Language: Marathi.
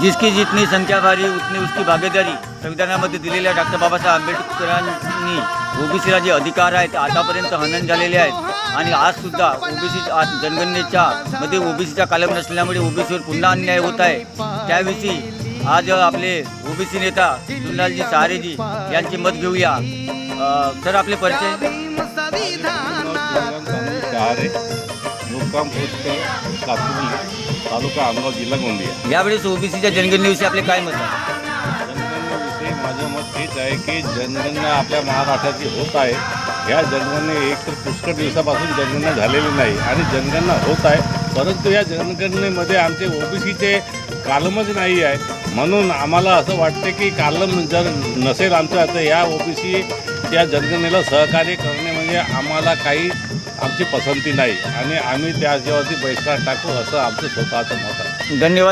जिसकी जितनी संख्या भारी उतनी उसकी भागीदारी संविधानामध्ये दिलेल्या डॉक्टर बाबासाहेब आंबेडकरांनी ओबीसीला जे अधिकार आहेत आतापर्यंत हनन झालेले आहेत आणि आजसुद्धा ओबीसी जनगणनेच्या मध्ये ओबीसीचा कालम नसल्यामुळे ओबीसीवर पुन्हा अन्याय होत आहे। त्याविषयी आज आपले ओबीसी नेता सुंदरजी सहारेजी यांचे मत घेऊया। सर आपले परिचय। मुक्काम पोस्ट कातुर्ली तालुका आमगाव जिल्हा गोंदिया। यावेळेस ओबीसीच्या जनगणनेविषयी आपले काय मत आहे? जनगणनेविषयी माझं मत हेच आहे की जनगणना आपल्या महाराष्ट्राची होत आहे। ह्या जनगणने एक तर पुष्कळ दिवसापासून जनगणना झालेली नाही आणि जनगणना होत आहे, परंतु या जनगणनेमध्ये आमचे ओबीसीचे कालमच नाही आहे। म्हणून आम्हाला असं वाटते की कालम जर नसेल आमचं तर या ओबीसीच्या जनगणनेला सहकार्य करणे म्हणजे आम्हाला काही आमची पसंती नाही आणि आम्ही त्याच्यावरती बहिष्कार टाकू असं आमचं स्वतःचं मत आहे। धन्यवाद।